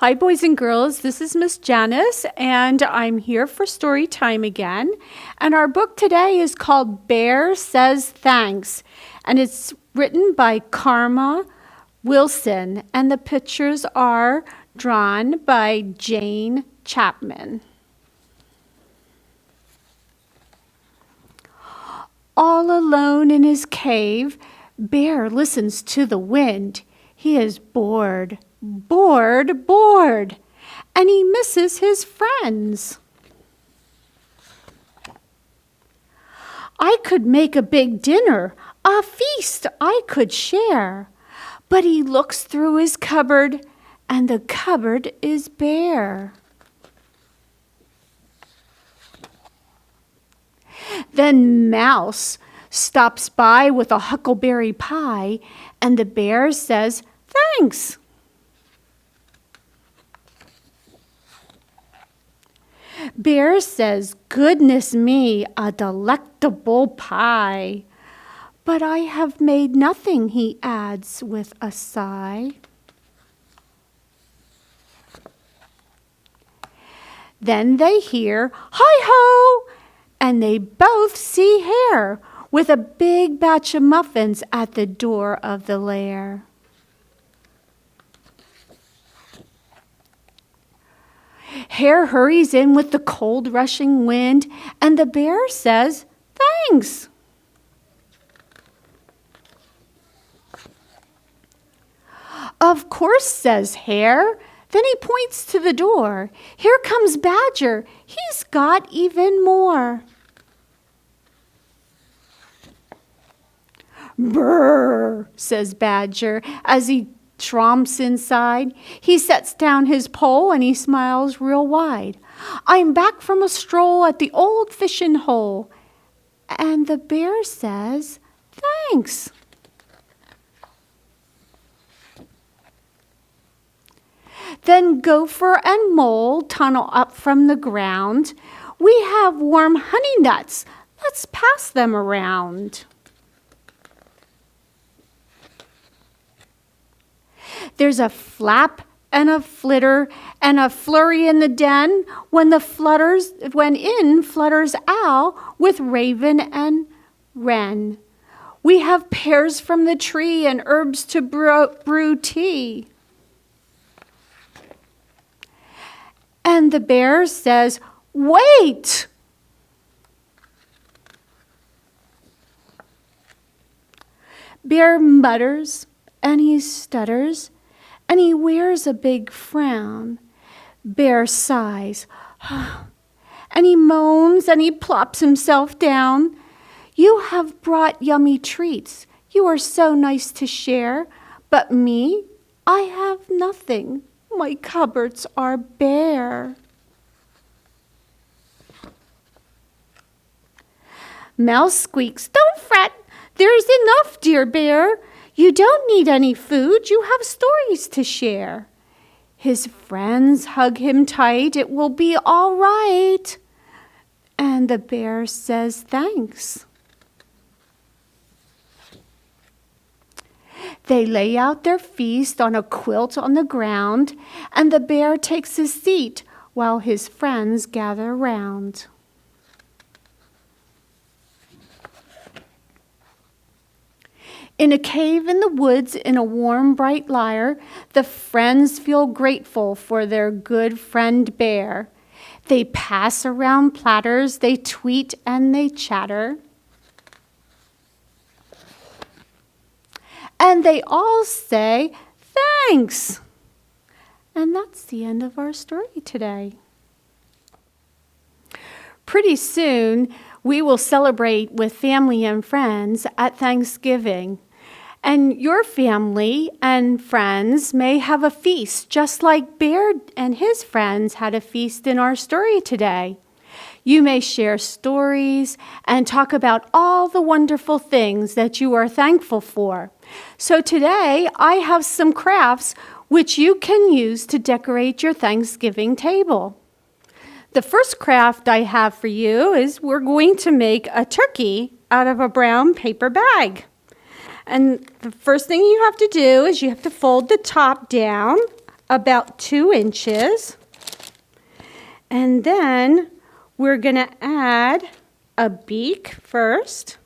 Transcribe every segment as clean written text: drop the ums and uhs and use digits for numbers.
Hi, boys and girls. This is Miss Janice, and I'm here for Storytime again. And our book today is called Bear Says Thanks, and it's written by Karma Wilson, and the pictures are drawn by Jane Chapman. All alone in his cave, Bear listens to the wind. He is bored, and he misses his friends. I could make a big dinner, a feast I could share. But he looks through his cupboard, and the cupboard is bare. Then Mouse stops by with a huckleberry pie, and the bear says, "Thanks." Bear says, "Goodness me, a delectable pie. But I have made nothing," he adds with a sigh. Then they hear, "Hi-ho!" and they both see Hare with a big batch of muffins at the door of the lair. Hare hurries in with the cold rushing wind, and the bear says, "Thanks." "Of course," says Hare. Then he points to the door. "Here comes Badger. He's got even more." "Brrr," says Badger as he tromps inside. He sets down his pole and he smiles real wide. "I'm back from a stroll at the old fishing hole." And the bear says, "Thanks." Then Gopher and Mole tunnel up from the ground. "We have warm honey nuts. Let's pass them around." There's a flap and a flitter and a flurry in the den when in flutters Owl with Raven and Wren. "We have pears from the tree and herbs to brew tea." And the bear says, "Wait!" Bear mutters and he stutters and he wears a big frown. Bear sighs and he moans and he plops himself down. "You have brought yummy treats. You are so nice to share. But me, I have nothing. My cupboards are bare." Mouse squeaks, "Don't fret. There's enough, dear bear. You don't need any food. You have stories to share." His friends hug him tight. "It will be all right." And the bear says, "Thanks." They lay out their feast on a quilt on the ground, and the bear takes his seat while his friends gather round. In a cave in the woods, in a warm, bright lyre, the friends feel grateful for their good friend Bear. They pass around platters, they tweet and they chatter. And they all say, "Thanks." And that's the end of our story today. Pretty soon, we will celebrate with family and friends at Thanksgiving. And your family and friends may have a feast, just like Bear and his friends had a feast in our story today. You may share stories and talk about all the wonderful things that you are thankful for. So today, I have some crafts which you can use to decorate your Thanksgiving table. The first craft I have for you is we're going to make a turkey out of a brown paper bag. And the first thing you have to do is you have to fold the top down about 2 inches. And then we're going to add a beak first.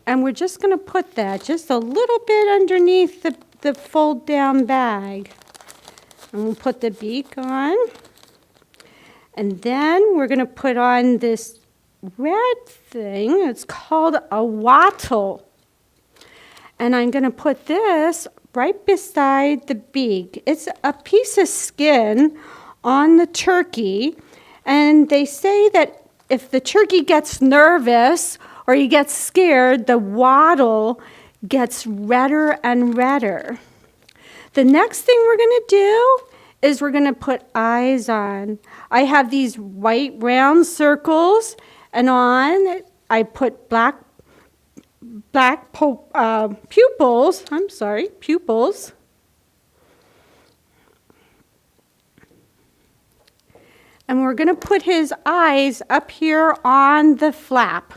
And we're just going to put that just a little bit underneath the fold down bag. And we'll put the beak on. And then we're going to put on this red thing. It's called a wattle. And I'm going to put this right beside the beak. It's a piece of skin on the turkey. And they say that if the turkey gets nervous or he gets scared, the wattle gets redder and redder. The next thing we're going to do is we're going to put eyes on. I have these white round circles, and on it I put black pupils. Pupils. And we're going to put his eyes up here on the flap.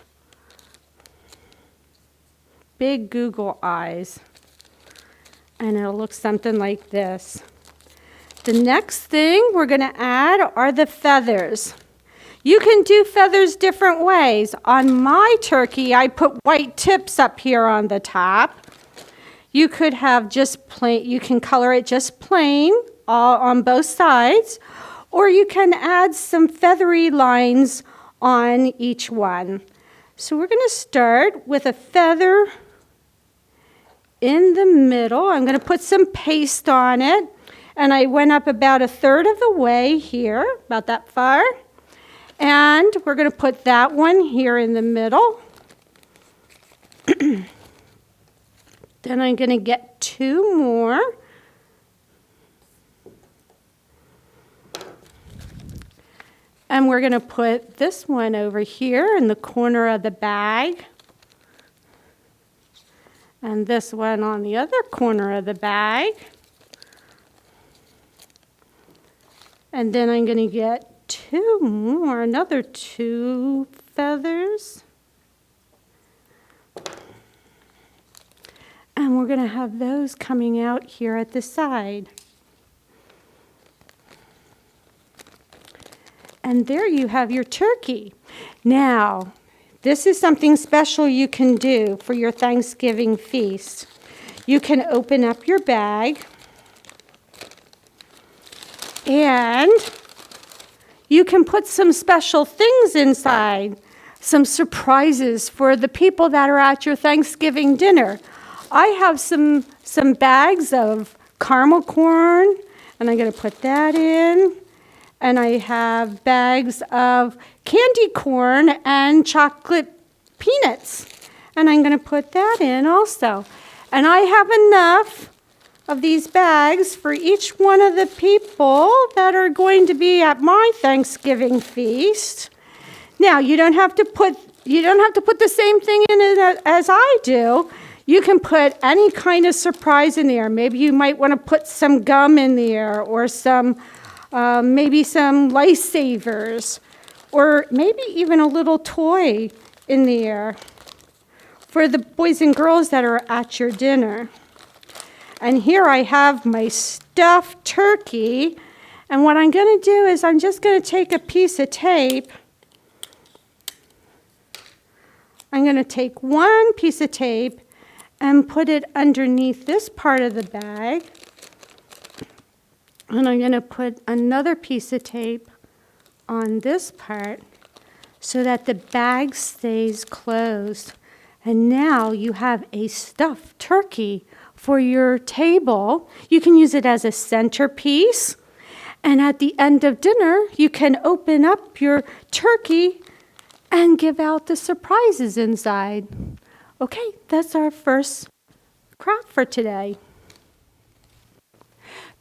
Big Google eyes. And it'll look something like this. The next thing we're going to add are the feathers. You can do feathers different ways. On my turkey, I put white tips up here on the top. You could have just plain, you can color it just plain on both sides, or you can add some feathery lines on each one. So we're going to start with a feather in the middle. I'm going to put some paste on it. And I went up about 1/3 of the way here, about that far. And we're going to put that one here in the middle. Then I'm going to get 2 more. And we're going to put this one over here in the corner of the bag. And this one on the other corner of the bag. And then I'm going to get 2 more, another 2 feathers. And we're going to have those coming out here at the side. And there you have your turkey. Now, this is something special you can do for your Thanksgiving feast. You can open up your bag. And you can put some special things inside, some surprises for the people that are at your Thanksgiving dinner. I have some bags of caramel corn, and I'm going to put that in. And I have bags of candy corn and chocolate peanuts, and I'm going to put that in also. And I have enough of these bags for each one of the people that are going to be at my Thanksgiving feast. Now, you don't have to put the same thing in it as I do. You can put any kind of surprise in there. Maybe you might want to put some gum in there, or maybe some lifesavers, or maybe even a little toy in there for the boys and girls that are at your dinner. And here I have my stuffed turkey. And what I'm going to do is I'm just going to take a piece of tape. I'm going to take one piece of tape and put it underneath this part of the bag. And I'm going to put another piece of tape on this part so that the bag stays closed. And now you have a stuffed turkey for your table. You can use it as a centerpiece. And at the end of dinner, you can open up your turkey and give out the surprises inside. Okay, that's our first craft for today.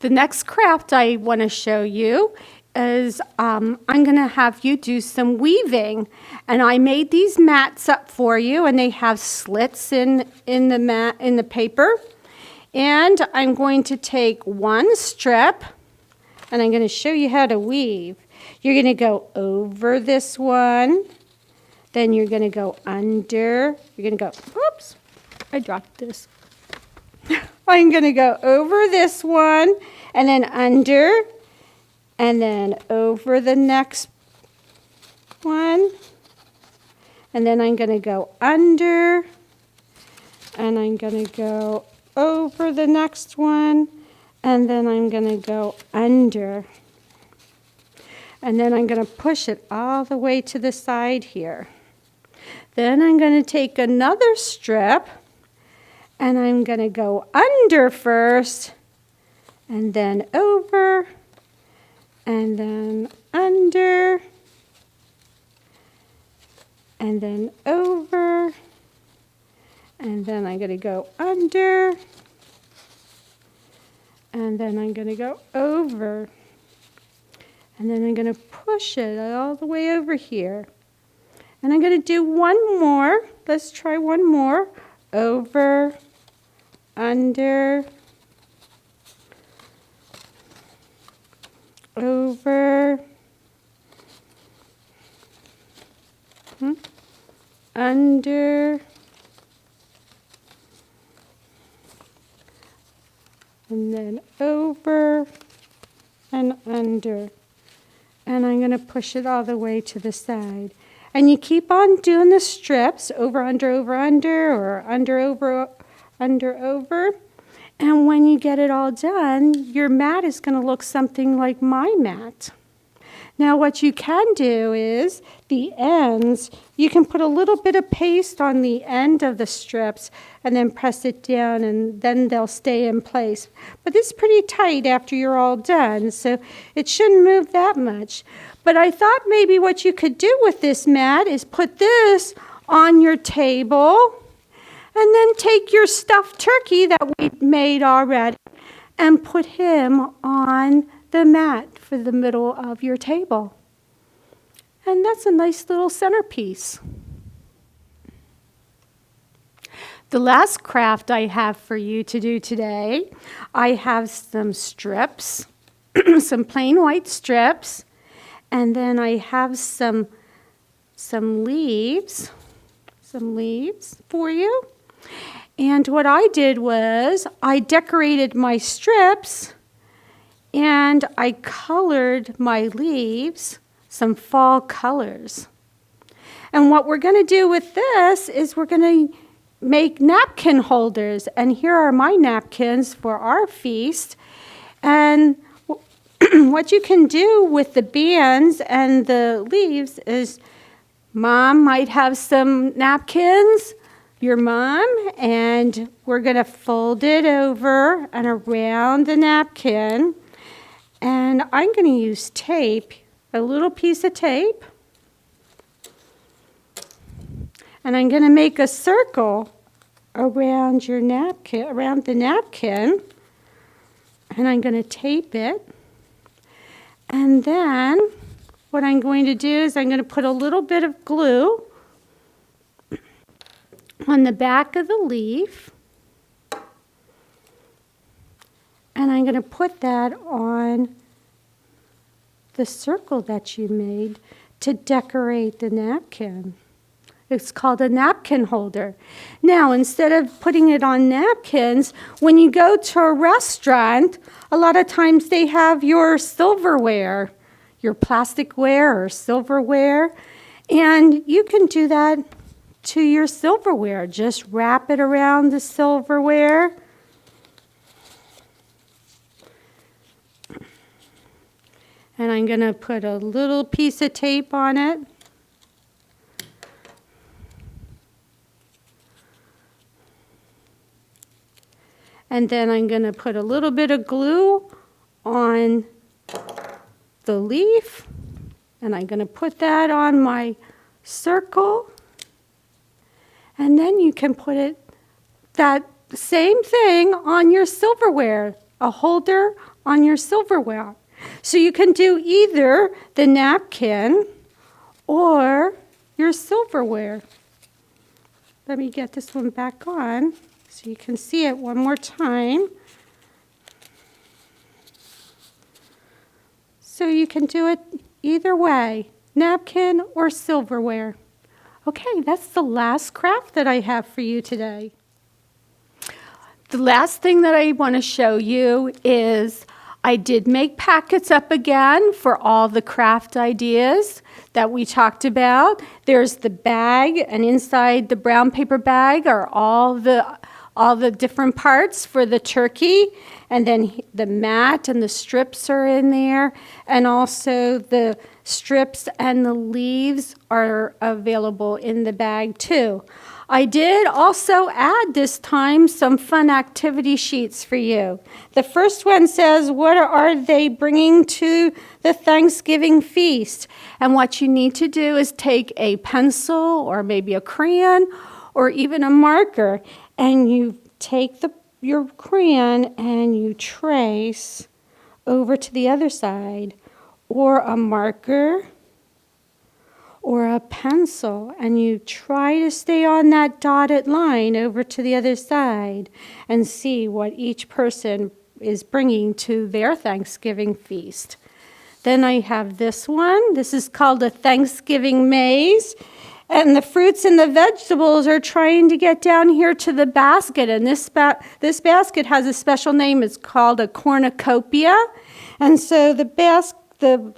The next craft I want to show you is I'm going to have you do some weaving. And I made these mats up for you, and they have slits in the paper. And I'm going to take one strip, and I'm going to show you how to weave. You're going to go over this one, Then you're going to go under. You're going to go, oops, I dropped this. I'm going to go over this one, and then under, and then over the next one. And then I'm going to go under, and I'm going to go over the next one, and then I'm going to go under. And then I'm going to push it all the way to the side here. Then I'm going to take another strip, and I'm going to go under first, and then over, and then under, and then over, and then I'm going to go under, and then I'm going to go over, and then I'm going to push it all the way over here. And I'm going to do one more. Let's try one more. Over, under, over, under, and then over and under. And I'm going to push it all the way to the side. And you keep on doing the strips, over, under, or under, over, over. And when you get it all done, your mat is going to look something like my mat. Now what you can do is the ends, you can put a little bit of paste on the end of the strips and then press it down, and then they'll stay in place. But it's pretty tight after you're all done, so it shouldn't move that much. But I thought maybe what you could do with this mat is put this on your table, and then take your stuffed turkey that we made already and put him on the mat for the middle of your table. And that's a nice little centerpiece. The last craft I have for you to do today, I have some strips, some plain white strips, and then I have some leaves for you. And what I did was I decorated my strips and I colored my leaves some fall colors. And what we're going to do with this is we're going to make napkin holders. And here are my napkins for our feast. And what you can do with the bands and the leaves is Mom might have some napkins, your mom, and we're going to fold it over and around the napkin. And I'm going to use tape, a little piece of tape. And I'm going to make a circle around your napkin, around the napkin. And I'm going to tape it. And then what I'm going to do is I'm going to put a little bit of glue on the back of the leaf, and I'm going to put that on the circle that you made to decorate the napkin. It's called a napkin holder. Now, instead of putting it on napkins, when you go to a restaurant, a lot of times they have your silverware, your plasticware or silverware, and you can do that to your silverware. Just wrap it around the silverware. And I'm going to put a little piece of tape on it. And then I'm going to put a little bit of glue on the leaf. And I'm going to put that on my circle. And then you can put that same thing on your silverware, a holder on your silverware. So you can do either the napkin or your silverware. Let me get this one back on so you can see it one more time. So you can do it either way, napkin or silverware. Okay, that's the last craft that I have for you today. The last thing that I want to show you is I did make packets up again for all the craft ideas that we talked about. There's the bag, and inside the brown paper bag are all the different parts for the turkey, and then the mat and the strips are in there, and also the strips and the leaves are available in the bag too. I did also add this time some fun activity sheets for you. The first one says, what are they bringing to the Thanksgiving feast? And what you need to do is take a pencil or maybe a crayon or even a marker, and you take your crayon and you trace over to the other side, or a marker or a pencil, and you try to stay on that dotted line over to the other side and see what each person is bringing to their Thanksgiving feast. Then I have this one. This is called a Thanksgiving maze. And the fruits and the vegetables are trying to get down here to the basket. And this basket has a special name. It's called a cornucopia. And so the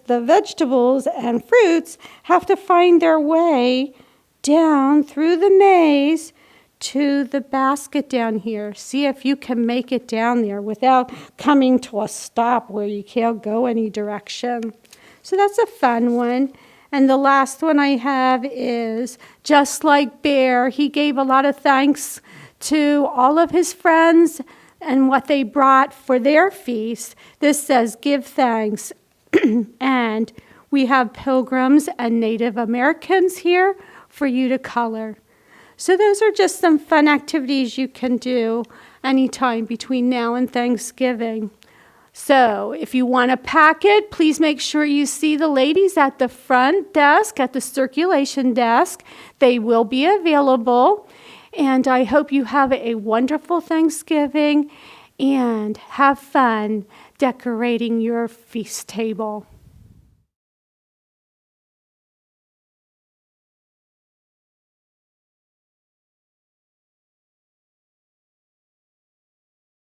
vegetables and fruits have to find their way down through the maze to the basket down here. See if you can make it down there without coming to a stop where you can't go any direction. So that's a fun one. And the last one I have is just like Bear. He gave a lot of thanks to all of his friends and what they brought for their feast. This says, give thanks. And we have pilgrims and Native Americans here for you to color. So those are just some fun activities you can do anytime between now and Thanksgiving. So if you want a packet, please make sure you see the ladies at the front desk, at the circulation desk. They will be available. And I hope you have a wonderful Thanksgiving and have fun decorating your feast table.